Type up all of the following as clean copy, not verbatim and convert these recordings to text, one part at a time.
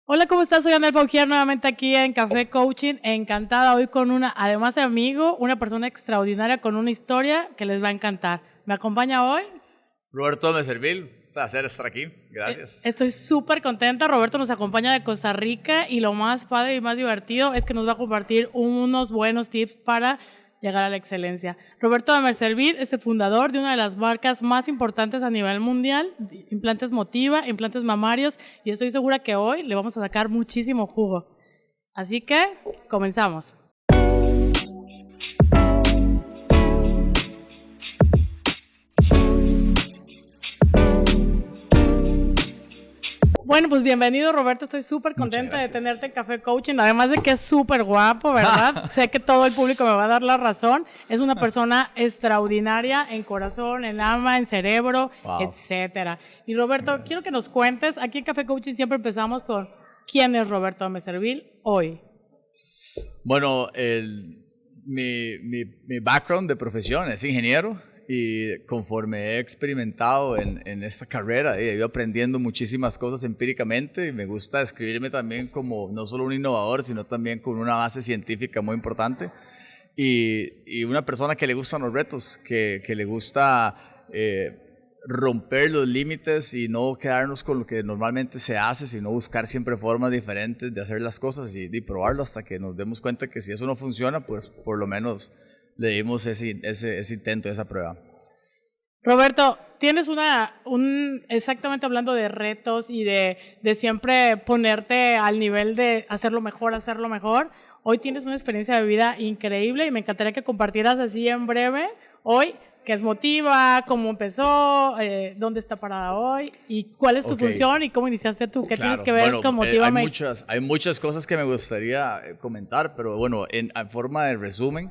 Hola, ¿cómo estás? Soy Anel Paugier, nuevamente aquí en Café Coaching. Encantada hoy con además de amigo, una persona extraordinaria con una historia que les va a encantar. ¿Me acompaña hoy? Roberto Meservil, placer estar aquí, gracias. Estoy súper contenta. Roberto nos acompaña de Costa Rica y lo más padre y más divertido es que nos va a compartir unos buenos tips para llegar a la excelencia. Roberto de Mercervil es el fundador de una de las marcas más importantes a nivel mundial, Implantes Motiva, implantes mamarios, y estoy segura que hoy le vamos a sacar muchísimo jugo. Así que, comenzamos. Bueno, pues bienvenido, Roberto. Estoy súper contenta de tenerte en Café Coaching. Además de que es súper guapo, ¿verdad? Sé que todo el público me va a dar la razón. Es una persona extraordinaria en corazón, en alma, en cerebro, etcétera. Y Roberto, quiero que nos cuentes. Aquí en Café Coaching siempre empezamos con ¿quién es Roberto Meservil hoy? Bueno, mi background de profesión es ingeniero y conforme he experimentado en esta carrera, he ido aprendiendo muchísimas cosas empíricamente y me gusta describirme también como no solo un innovador, sino también con una base científica muy importante y una persona que le gustan los retos, que le gusta romper los límites y no quedarnos con lo que normalmente se hace, sino buscar siempre formas diferentes de hacer las cosas y probarlo hasta que nos demos cuenta que si eso no funciona, pues por lo menos le dimos ese intento, esa prueba. Roberto, tienes exactamente hablando de retos y de siempre ponerte al nivel de hacerlo mejor. Hoy tienes una experiencia de vida increíble y me encantaría que compartieras así en breve hoy qué es Motiva, cómo empezó, dónde está parada hoy y cuál es tu función y cómo iniciaste tú. ¿Qué tienes que ver con Motiva? Hay muchas cosas que me gustaría comentar, pero bueno, en forma de resumen,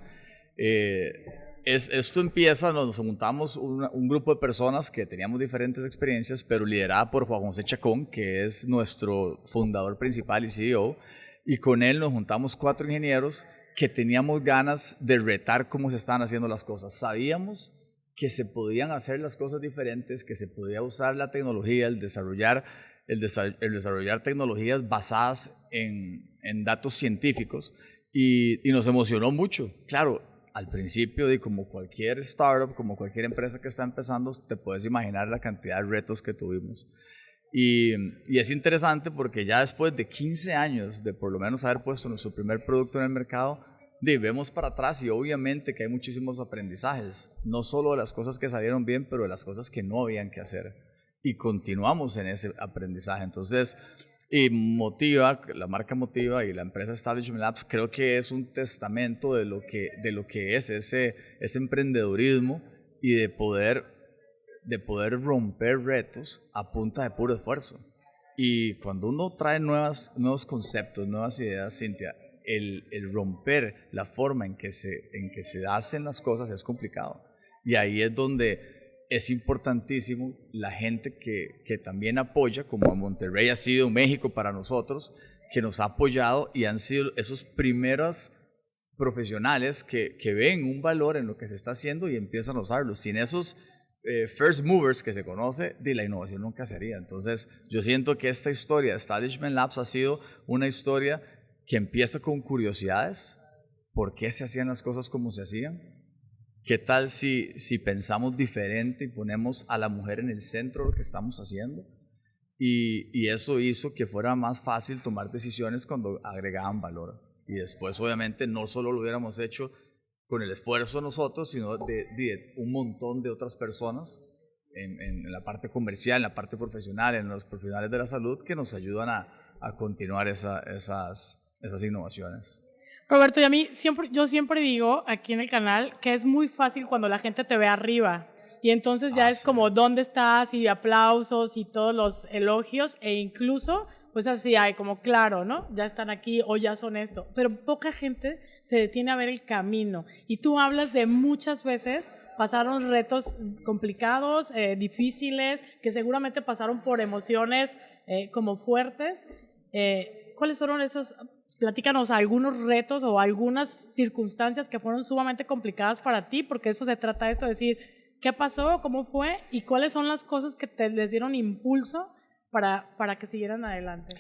esto empieza, nos juntamos un grupo de personas que teníamos diferentes experiencias, pero liderada por Juan José Chacón, que es nuestro fundador principal y CEO, y con él nos juntamos 4 ingenieros que teníamos ganas de retar cómo se estaban haciendo las cosas. Sabíamos que se podían hacer las cosas diferentes, que se podía usar la tecnología, el desarrollar tecnologías basadas en datos científicos y nos emocionó mucho. Claro, al principio, como cualquier startup, como cualquier empresa que está empezando, te puedes imaginar la cantidad de retos que tuvimos. Y es interesante porque ya después de 15 años de por lo menos haber puesto nuestro primer producto en el mercado, vemos para atrás y obviamente que hay muchísimos aprendizajes, no solo de las cosas que salieron bien, pero de las cosas que no habían que hacer. Y continuamos en ese aprendizaje. Entonces, y Motiva, la marca Motiva y la empresa Establishment Labs, creo que es un testamento de lo que es ese emprendedurismo y de poder romper retos a punta de puro esfuerzo. Y cuando uno trae nuevos conceptos, nuevas ideas, Cintia, el romper la forma en que se hacen las cosas es complicado. Y ahí es donde es importantísimo la gente que también apoya, como Monterrey ha sido México para nosotros, que nos ha apoyado y han sido esos primeros profesionales que ven un valor en lo que se está haciendo y empiezan a usarlo. Sin esos first movers que se conoce, la innovación nunca sería. Entonces, yo siento que esta historia de Establishment Labs ha sido una historia que empieza con curiosidades. ¿Por qué se hacían las cosas como se hacían? ¿Qué tal si pensamos diferente y ponemos a la mujer en el centro de lo que estamos haciendo? Y eso hizo que fuera más fácil tomar decisiones cuando agregaban valor. Y después, obviamente, no solo lo hubiéramos hecho con el esfuerzo de nosotros, sino de un montón de otras personas en la parte comercial, en la parte profesional, en los profesionales de la salud que nos ayudan a continuar esas innovaciones. Roberto, y yo siempre digo aquí en el canal que es muy fácil cuando la gente te ve arriba y entonces ya es como dónde estás y aplausos y todos los elogios e incluso pues así hay como claro, ¿no? Ya están aquí o ya son esto, pero poca gente se detiene a ver el camino y tú hablas de muchas veces pasaron retos complicados, difíciles, que seguramente pasaron por emociones como fuertes. ¿Cuáles fueron esos? Platícanos algunos retos o algunas circunstancias que fueron sumamente complicadas para ti, porque eso se trata de esto, de decir, ¿qué pasó? ¿Cómo fue? ¿Y cuáles son las cosas que les dieron impulso para que siguieran adelante?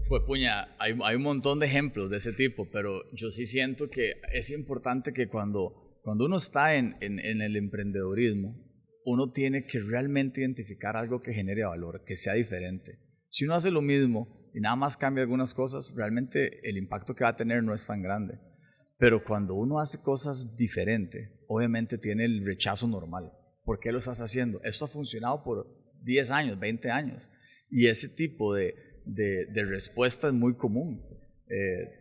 Fue puña, hay un montón de ejemplos de ese tipo, pero yo sí siento que es importante que cuando uno está en el emprendedorismo, uno tiene que realmente identificar algo que genere valor, que sea diferente. Si uno hace lo mismo y nada más cambia algunas cosas, realmente el impacto que va a tener no es tan grande. Pero cuando uno hace cosas diferentes, obviamente tiene el rechazo normal. ¿Por qué lo estás haciendo? Esto ha funcionado por 10 años, 20 años. Y ese tipo de respuesta es muy común.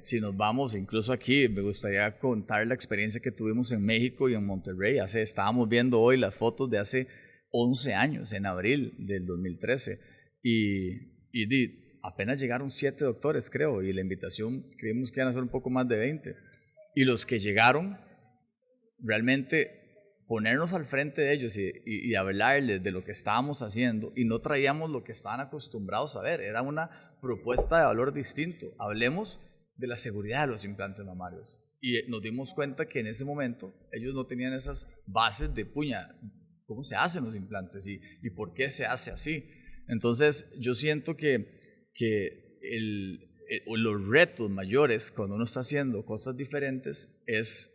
Si nos vamos, incluso aquí, me gustaría contar la experiencia que tuvimos en México y en Monterrey. Estábamos viendo hoy las fotos de hace 11 años, en abril del 2013. Apenas llegaron 7 doctores, creo, y la invitación creímos que iban a ser un poco más de 20. Y los que llegaron, realmente ponernos al frente de ellos y hablarles de lo que estábamos haciendo, y no traíamos lo que estaban acostumbrados a ver, era una propuesta de valor distinto. Hablemos de la seguridad de los implantes mamarios. Y nos dimos cuenta que en ese momento ellos no tenían esas bases de puña, cómo se hacen los implantes y por qué se hace así. Entonces yo siento que los retos mayores cuando uno está haciendo cosas diferentes es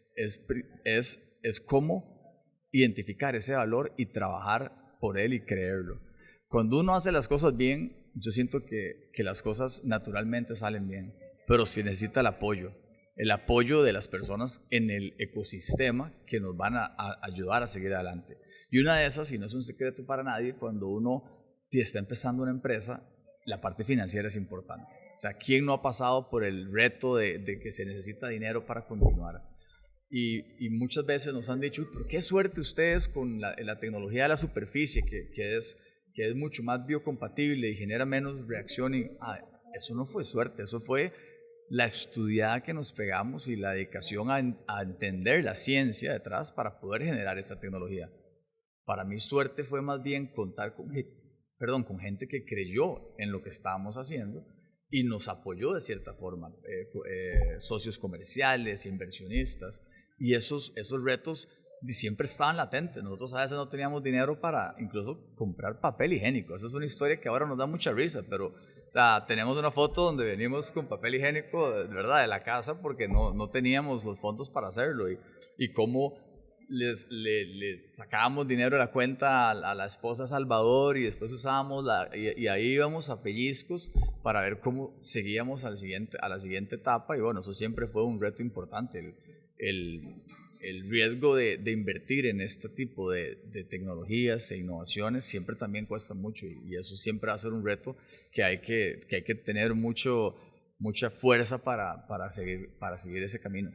cómo identificar ese valor y trabajar por él y creerlo. Cuando uno hace las cosas bien, yo siento que las cosas naturalmente salen bien, pero se necesita el apoyo de las personas en el ecosistema que nos van a ayudar a seguir adelante. Y una de esas, y no es un secreto para nadie, cuando uno está empezando una empresa, la parte financiera es importante. O sea, ¿quién no ha pasado por el reto de que se necesita dinero para continuar? Y muchas veces nos han dicho, ¿por qué suerte ustedes con la tecnología de la superficie, que es mucho más biocompatible y genera menos reacción? Eso no fue suerte, eso fue la estudiada que nos pegamos y la dedicación a entender la ciencia detrás para poder generar esta tecnología. Para mí suerte fue más bien contar con gente que creyó en lo que estábamos haciendo y nos apoyó de cierta forma, socios comerciales, inversionistas, y esos retos siempre estaban latentes. Nosotros a veces no teníamos dinero para incluso comprar papel higiénico. Esa es una historia que ahora nos da mucha risa, pero o sea, tenemos una foto donde venimos con papel higiénico de verdad de la casa porque no teníamos los fondos para hacerlo, y cómo le sacábamos dinero de la cuenta a la esposa Salvador, y después usábamos y ahí íbamos a pellizcos para ver cómo seguíamos a la siguiente etapa. Y bueno, eso siempre fue un reto importante, el riesgo de invertir en este tipo de tecnologías e innovaciones siempre también cuesta mucho, y eso siempre va a ser un reto que hay que tener mucha fuerza para seguir ese camino.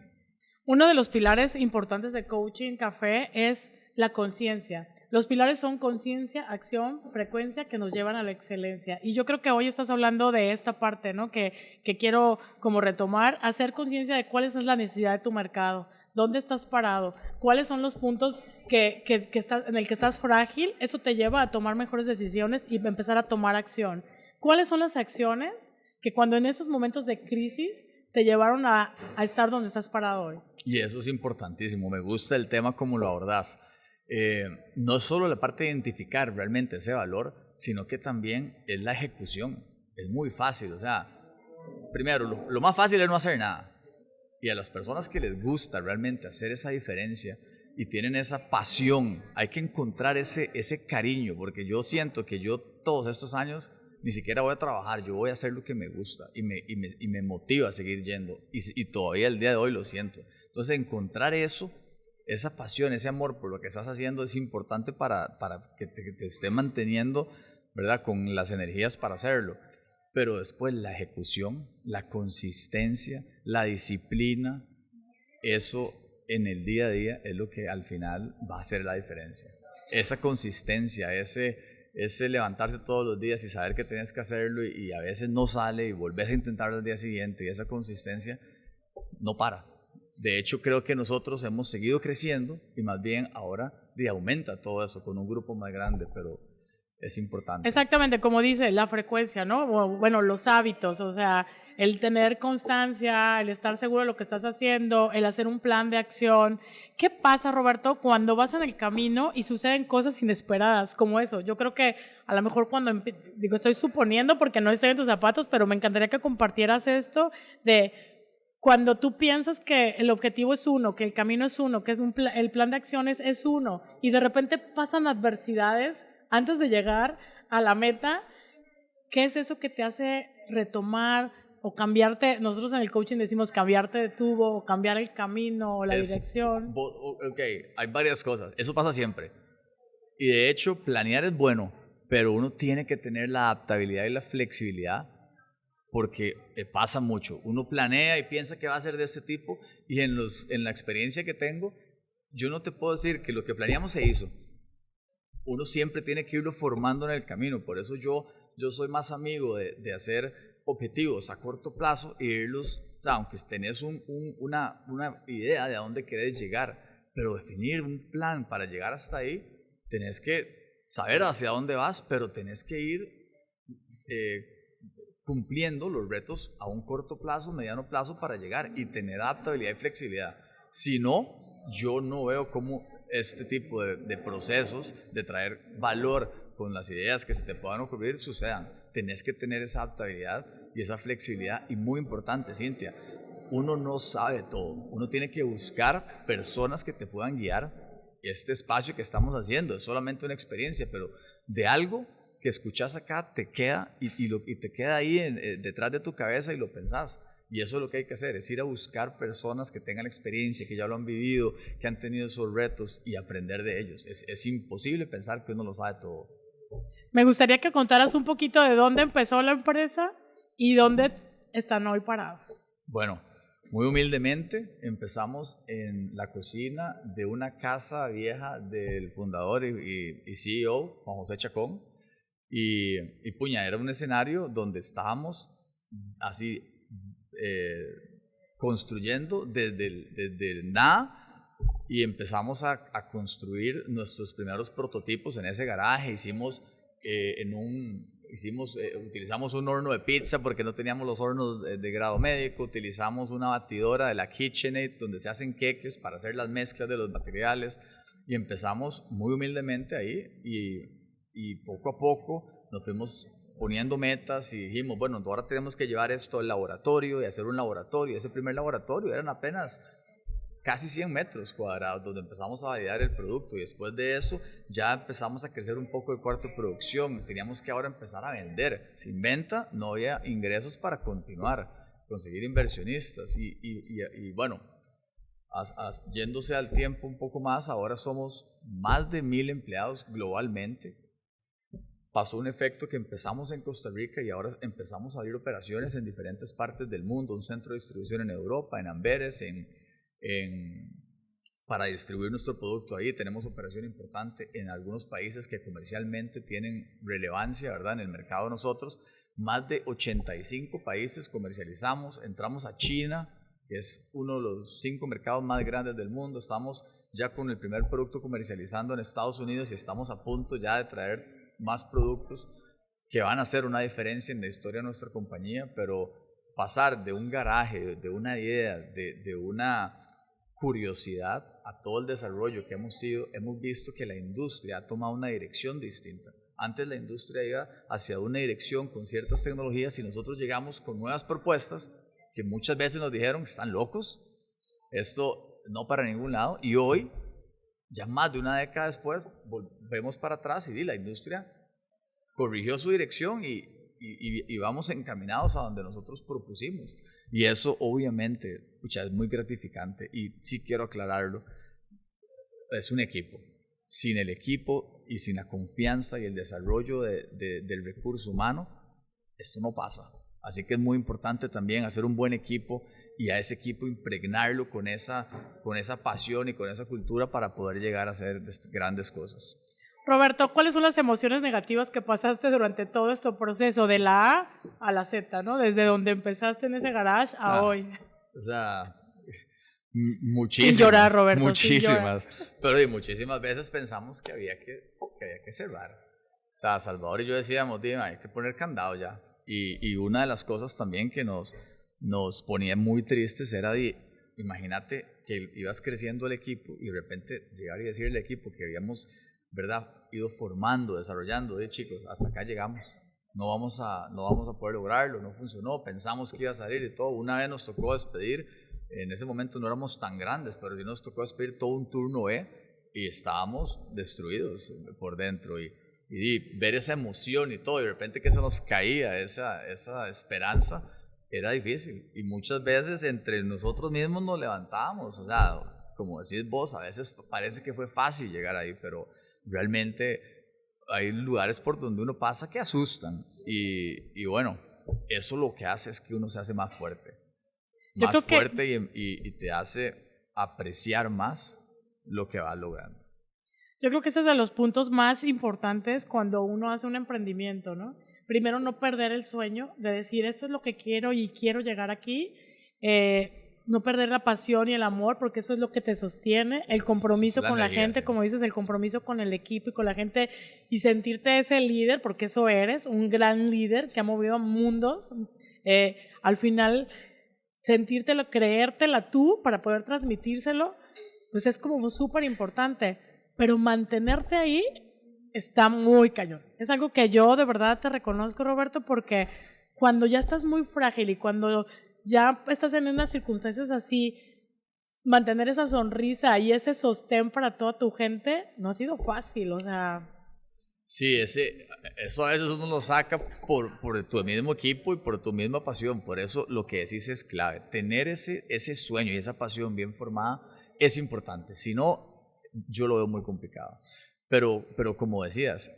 Uno de los pilares importantes de Coaching Café es la conciencia. Los pilares son conciencia, acción, frecuencia, que nos llevan a la excelencia. Y yo creo que hoy estás hablando de esta parte, ¿no? Que quiero como retomar, hacer conciencia de cuál es la necesidad de tu mercado, dónde estás parado, cuáles son los puntos en el que estás frágil. Eso te lleva a tomar mejores decisiones y empezar a tomar acción. ¿Cuáles son las acciones que cuando en esos momentos de crisis te llevaron a estar donde estás parado hoy? Y eso es importantísimo. Me gusta el tema como lo abordás. No solo la parte de identificar realmente ese valor, sino que también es la ejecución. Es muy fácil. O sea, primero, lo más fácil es no hacer nada. Y a las personas que les gusta realmente hacer esa diferencia y tienen esa pasión, hay que encontrar ese cariño, porque yo siento que yo todos estos años ni siquiera voy a trabajar, yo voy a hacer lo que me gusta y me motiva a seguir yendo, y todavía el día de hoy lo siento. Entonces encontrar esa pasión, ese amor por lo que estás haciendo es importante para que te esté manteniendo, ¿verdad?, con las energías para hacerlo. Pero después la ejecución, la consistencia, la disciplina, eso en el día a día es lo que al final va a hacer la diferencia. Esa consistencia, ese levantarse todos los días y saber que tienes que hacerlo, y a veces no sale y volver a intentarlo al día siguiente, y esa consistencia no para. De hecho, creo que nosotros hemos seguido creciendo y más bien ahora aumenta todo eso con un grupo más grande, pero es importante. Exactamente, como dice, la frecuencia, ¿no? Bueno, los hábitos, o sea, el tener constancia, el estar seguro de lo que estás haciendo, el hacer un plan de acción. ¿Qué pasa, Roberto, cuando vas en el camino y suceden cosas inesperadas como eso? Yo creo que a lo mejor cuando, digo, estoy suponiendo porque no estoy en tus zapatos, pero me encantaría que compartieras esto de cuando tú piensas que el objetivo es uno, que el camino es uno, que es el plan de acciones es uno, y de repente pasan adversidades antes de llegar a la meta. ¿Qué es eso que te hace retomar o cambiarte? Nosotros en el coaching decimos cambiarte de tubo, o cambiar el camino o la dirección. Ok, hay varias cosas. Eso pasa siempre. Y de hecho, planear es bueno, pero uno tiene que tener la adaptabilidad y la flexibilidad porque pasa mucho. Uno planea y piensa que va a ser de este tipo y en la experiencia que tengo, yo no te puedo decir que lo que planeamos se hizo. Uno siempre tiene que irlo formando en el camino. Por eso yo soy más amigo de hacer objetivos a corto plazo e irlos, o sea, aunque tenés una idea de a dónde querés llegar, pero definir un plan para llegar hasta ahí, tenés que saber hacia dónde vas, pero tenés que ir cumpliendo los retos a un corto plazo, mediano plazo para llegar y tener adaptabilidad y flexibilidad. Si no, yo no veo cómo este tipo de procesos de traer valor con las ideas que se te puedan ocurrir sucedan. Tenés que tener esa adaptabilidad y esa flexibilidad. Y muy importante, Cintia, uno no sabe todo. Uno tiene que buscar personas que te puedan guiar. Este espacio que estamos haciendo es solamente una experiencia, pero de algo que escuchas acá te queda y te queda ahí detrás de tu cabeza y lo pensás. Y eso es lo que hay que hacer, es ir a buscar personas que tengan experiencia, que ya lo han vivido, que han tenido esos retos y aprender de ellos. Es imposible pensar que uno lo sabe todo. Me gustaría que contaras un poquito de dónde empezó la empresa y dónde están hoy parados. Bueno, muy humildemente empezamos en la cocina de una casa vieja del fundador y CEO, Juan José Chacón. Y puña, era un escenario donde estábamos así construyendo desde el nada y empezamos a construir nuestros primeros prototipos en ese garaje. Utilizamos un horno de pizza porque no teníamos los hornos de grado médico, utilizamos una batidora de la KitchenAid donde se hacen queques para hacer las mezclas de los materiales y empezamos muy humildemente ahí y poco a poco nos fuimos poniendo metas y dijimos, bueno, ahora tenemos que llevar esto al laboratorio y hacer un laboratorio. Ese primer laboratorio eran apenas casi 100 metros cuadrados donde empezamos a validar el producto y después de eso ya empezamos a crecer un poco el cuarto de producción. Teníamos que ahora empezar a vender. Sin venta no había ingresos para continuar, conseguir inversionistas y bueno, yéndose al tiempo un poco más, ahora somos más de 1000 empleados globalmente. Pasó un efecto que empezamos en Costa Rica y ahora empezamos a abrir operaciones en diferentes partes del mundo, un centro de distribución en Europa, en Amberes, para distribuir nuestro producto ahí. Tenemos operación importante en algunos países que comercialmente tienen relevancia, ¿verdad?, en el mercado de nosotros. Más de 85 países comercializamos, entramos a China, que es uno de los 5 mercados más grandes del mundo. Estamos ya con el primer producto comercializando en Estados Unidos y estamos a punto ya de traer más productos que van a hacer una diferencia en la historia de nuestra compañía, pero pasar de un garaje, de una idea, de una curiosidad a todo el desarrollo que hemos visto que la industria ha tomado una dirección distinta. Antes la industria iba hacia una dirección con ciertas tecnologías y nosotros llegamos con nuevas propuestas que muchas veces nos dijeron que están locos, esto no para ningún lado, y hoy, ya más de una década después, volvemos para atrás y la industria corrigió su dirección y vamos encaminados a donde nosotros propusimos. Y eso obviamente es muy gratificante y sí quiero aclararlo, es un equipo. Sin el equipo y sin la confianza y el desarrollo del recurso humano, esto no pasa. Así que es muy importante también hacer un buen equipo y a ese equipo impregnarlo con esa pasión y con esa cultura para poder llegar a hacer grandes cosas. Roberto, ¿cuáles son las emociones negativas que pasaste durante todo este proceso de la A a la Z, ¿no? Desde donde empezaste en ese garage a hoy. O sea, muchísimas. Sin llorar, Roberto. Muchísimas. Pero muchísimas veces pensamos que había que cerrar. O sea, Salvador y yo decíamos, hay que poner candado ya. Y una de las cosas también que nos ponía muy tristes era imagínate que ibas creciendo el equipo y de repente llegar y decirle al equipo que habíamos ¿verdad? Ido formando, desarrollando, chicos, hasta acá llegamos. No vamos a poder lograrlo, no funcionó, pensamos que iba a salir y todo. Una vez nos tocó despedir, en ese momento no éramos tan grandes, pero sí nos tocó despedir todo un turno B y estábamos destruidos por dentro. Y ver esa emoción y todo, y de repente que se nos caía esa esperanza, era difícil. Y muchas veces entre nosotros mismos nos levantábamos. O sea, como decís vos, a veces parece que fue fácil llegar ahí, pero realmente hay lugares por donde uno pasa que asustan. Y bueno, eso lo que hace es que uno se hace más fuerte. Más fuerte y te hace apreciar más lo que vas logrando. Yo creo que ese es de los puntos más importantes cuando uno hace un emprendimiento, ¿no? Primero, no perder el sueño de decir, esto es lo que quiero y quiero llegar aquí. No perder la pasión y el amor, porque eso es lo que te sostiene. El compromiso con la gente, sí. Como dices, el compromiso con el equipo y con la gente, y sentirte ese líder, porque eso eres, un gran líder que ha movido mundos. Al final, sentírtelo, creértela tú para poder transmitírselo, pues es como súper importante. Pero mantenerte ahí está muy cañón. Es algo que yo de verdad te reconozco, Roberto, porque cuando ya estás muy frágil y cuando ya estás en unas circunstancias así, mantener esa sonrisa y ese sostén para toda tu gente no ha sido fácil, o sea. Sí, eso a veces uno lo saca por tu mismo equipo y por tu misma pasión. Por eso lo que decís es clave. Tener ese sueño y esa pasión bien formada es importante. Si no, yo lo veo muy complicado. Pero como decías,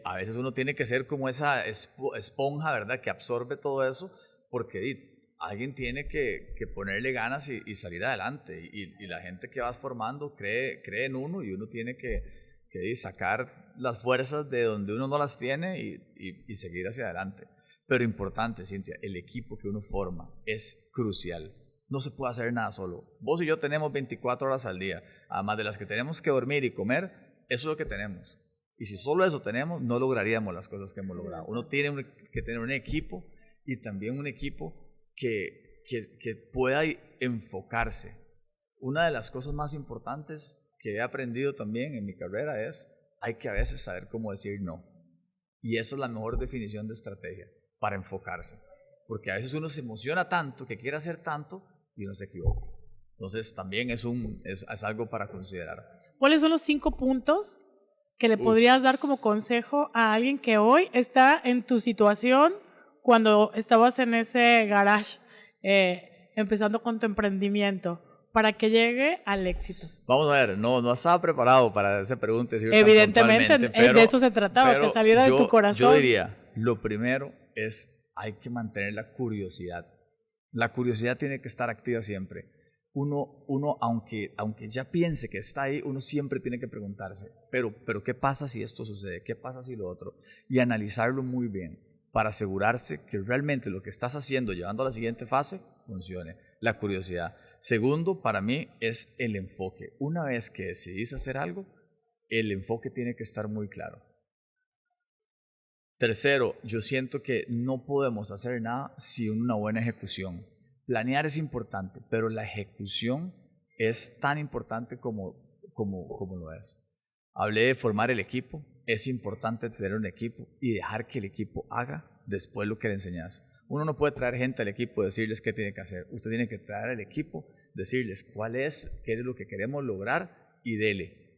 a veces uno tiene que ser como esa esponja, ¿verdad? Que absorbe todo eso, porque alguien tiene que ponerle ganas y salir adelante. Y la gente que vas formando cree en uno, y uno tiene que sacar las fuerzas de donde uno no las tiene y seguir hacia adelante. Pero importante, Cintia, el equipo que uno forma es crucial. No se puede hacer nada solo. Vos y yo tenemos 24 horas al día, además de las que tenemos que dormir y comer. Eso es lo que tenemos. Y si solo eso tenemos, no lograríamos las cosas que hemos logrado. Uno tiene que tener un equipo, y también un equipo que pueda enfocarse. Una de las cosas más importantes que he aprendido también en mi carrera es, hay que a veces saber cómo decir no. Y esa es la mejor definición de estrategia, para enfocarse. Porque a veces uno se emociona tanto, que quiere hacer tanto, y uno se equivoca. Entonces también es algo para considerar. ¿Cuáles son los 5 puntos que le podrías dar como consejo a alguien que hoy está en tu situación cuando estabas en ese garage, empezando con tu emprendimiento, para que llegue al éxito? Vamos a ver, no estaba preparado para esa pregunta. Evidentemente, de eso se trataba, que saliera de tu corazón. Yo diría, lo primero es, hay que mantener la curiosidad. La curiosidad tiene que estar activa siempre. Uno aunque ya piense que está ahí, uno siempre tiene que preguntarse, pero ¿qué pasa si esto sucede? ¿Qué pasa si lo otro? Y analizarlo muy bien para asegurarse que realmente lo que estás haciendo, llevando a la siguiente fase, funcione. La curiosidad. Segundo, para mí, es el enfoque. Una vez que decidís hacer algo, el enfoque tiene que estar muy claro. Tercero, yo siento que no podemos hacer nada sin una buena ejecución. Planear es importante, pero la ejecución es tan importante como lo es. Hablé de formar el equipo. Es importante tener un equipo y dejar que el equipo haga después lo que le enseñas. Uno no puede traer gente al equipo y decirles qué tiene que hacer. Usted tiene que traer al equipo, decirles qué es lo que queremos lograr, y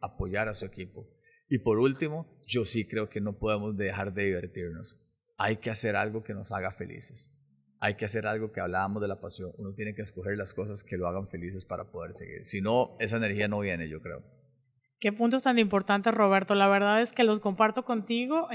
apoyar a su equipo. Y por último, yo sí creo que no podemos dejar de divertirnos. Hay que hacer algo que nos haga felices. Hay que hacer algo que hablábamos de la pasión. Uno tiene que escoger las cosas que lo hagan felices para poder seguir. Si no, esa energía no viene, yo creo. Qué puntos tan importantes, Roberto. La verdad es que los comparto contigo.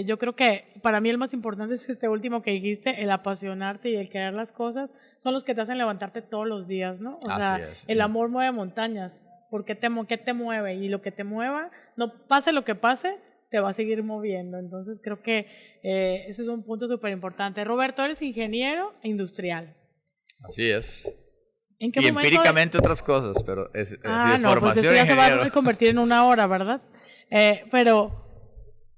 Yo creo que para mí el más importante es este último que dijiste, el apasionarte y el querer las cosas, son los que te hacen levantarte todos los días, ¿no? O sea, el amor mueve montañas. ¿Qué te mueve? Y lo que te mueva, no pase lo que pase, te va a seguir moviendo. Entonces creo que ese es un punto súper importante. Roberto, eres ingeniero industrial. Así es. ¿En qué y momento empíricamente otras cosas, pero es de no, formación pues esto ya ingeniero. se va a convertir en una hora, ¿verdad? Pero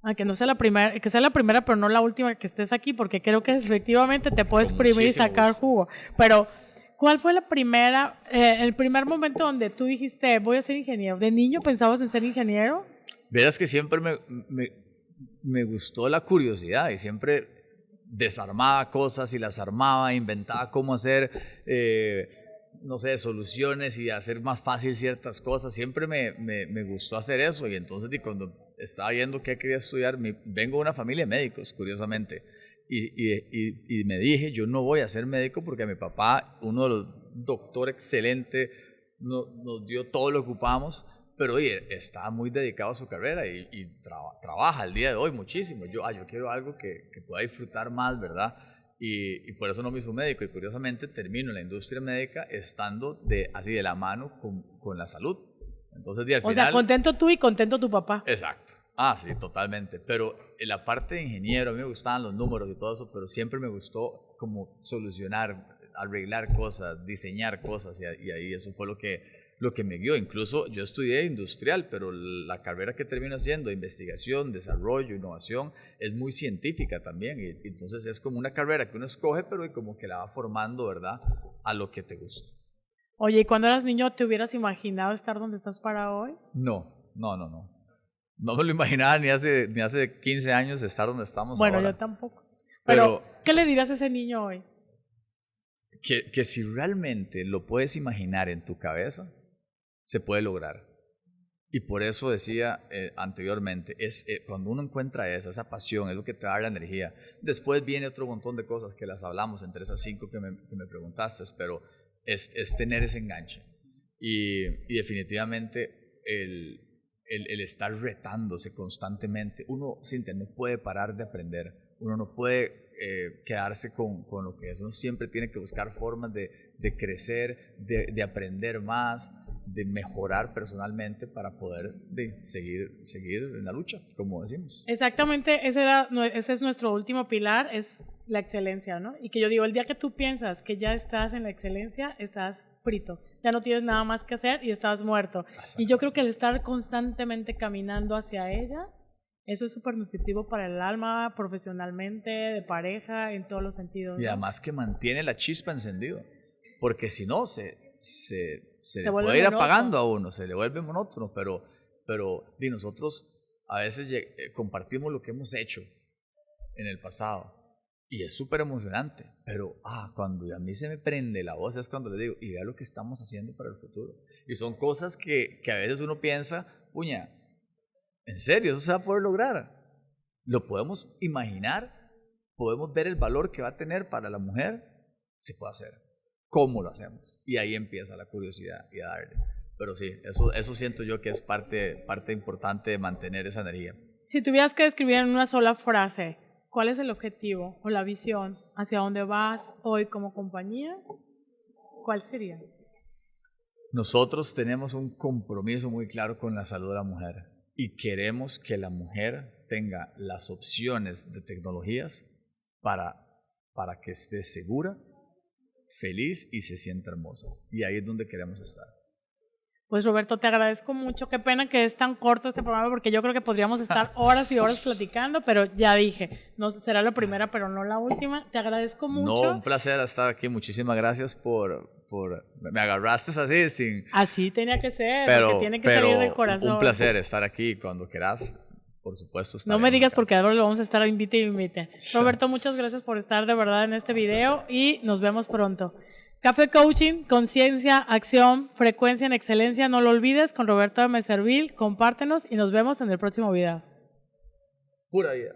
aunque no sea la primera, que sea la primera, pero no la última que estés aquí, porque creo que efectivamente te puedes exprimir y sacar jugo. Pero ¿cuál fue el primer momento donde tú dijiste, voy a ser ingeniero? ¿De niño pensabas en ser ingeniero? Verás que siempre me gustó la curiosidad y siempre desarmaba cosas y las armaba, inventaba cómo hacer, no sé, soluciones y hacer más fácil ciertas cosas. Siempre me gustó hacer eso y entonces cuando estaba viendo qué quería estudiar, vengo de una familia de médicos, curiosamente, y me dije, yo no voy a ser médico porque mi papá, uno de los doctores excelente, nos dio todo lo que ocupamos, pero oye, está muy dedicado a su carrera y trabaja al día de hoy muchísimo. Yo quiero algo que pueda disfrutar más, ¿verdad? Y por eso no me hizo médico. Y curiosamente termino en la industria médica estando así de la mano con la salud. Entonces, al final, o sea, contento tú y contento tu papá. Exacto. Sí, totalmente. Pero en la parte de ingeniero, a mí me gustaban los números y todo eso, pero siempre me gustó como solucionar, arreglar cosas, diseñar cosas. Y ahí eso fue lo que me guió. Incluso yo estudié industrial, pero la carrera que termino haciendo, investigación, desarrollo, innovación, es muy científica también. Y entonces es como una carrera que uno escoge, pero como que la va formando, ¿verdad?, a lo que te gusta. Oye, ¿y cuando eras niño te hubieras imaginado estar donde estás para hoy? No. No me lo imaginaba ni hace 15 años estar donde estamos ahora. Bueno, yo tampoco. Pero, ¿qué le dirías a ese niño hoy? Que si realmente lo puedes imaginar en tu cabeza, se puede lograr. Y por eso decía anteriormente, cuando uno encuentra esa pasión, es lo que te da la energía. Después viene otro montón de cosas que las hablamos entre esas 5 que me preguntaste, pero es tener ese enganche. Y definitivamente el estar retándose constantemente. Uno, Cintia, no puede parar de aprender. Uno no puede quedarse con lo que es. Uno siempre tiene que buscar formas de crecer, de aprender más, de mejorar personalmente para poder seguir en la lucha, como decimos. Exactamente, ese es nuestro último pilar, es la excelencia, ¿no? Y que yo digo, el día que tú piensas que ya estás en la excelencia, estás frito, ya no tienes nada más que hacer y estás muerto. Y yo creo que el estar constantemente caminando hacia ella, eso es súper nutritivo para el alma, profesionalmente, de pareja, en todos los sentidos, ¿no? Y además que mantiene la chispa encendida, porque si no, se le puede ir apagando a uno, se le vuelve monótono, pero nosotros a veces compartimos lo que hemos hecho en el pasado y es súper emocionante, pero cuando a mí se me prende la voz es cuando le digo, y vea lo que estamos haciendo para el futuro. Y son cosas que a veces uno piensa, puña, ¿en serio eso se va a poder lograr? Lo podemos imaginar, podemos ver el valor que va a tener para la mujer, se puede hacer. ¿Cómo lo hacemos? Y ahí empieza la curiosidad y a darle. Pero sí, eso siento yo que es parte importante de mantener esa energía. Si tuvieras que describir en una sola frase, ¿cuál es el objetivo o la visión hacia dónde vas hoy como compañía? ¿Cuál sería? Nosotros tenemos un compromiso muy claro con la salud de la mujer y queremos que la mujer tenga las opciones de tecnologías para que esté segura, feliz y se sienta hermosa. Y ahí es donde queremos estar. Pues Roberto, te agradezco mucho. Qué pena que es tan corto este programa porque yo creo que podríamos estar horas y horas platicando, pero ya dije, no será la primera, pero no la última. Te agradezco mucho. No, un placer estar aquí. Muchísimas gracias por me agarraste así sin... Así tenía que ser, porque tiene que salir del corazón. Un placer estar aquí cuando quieras. Por supuesto. No me digas porque ahora lo vamos a estar invite. Roberto, muchas gracias por estar de verdad en este video y nos vemos pronto. Café Coaching, conciencia, acción, frecuencia en excelencia, no lo olvides, con Roberto de Meservil, compártenos y nos vemos en el próximo video. Pura vida.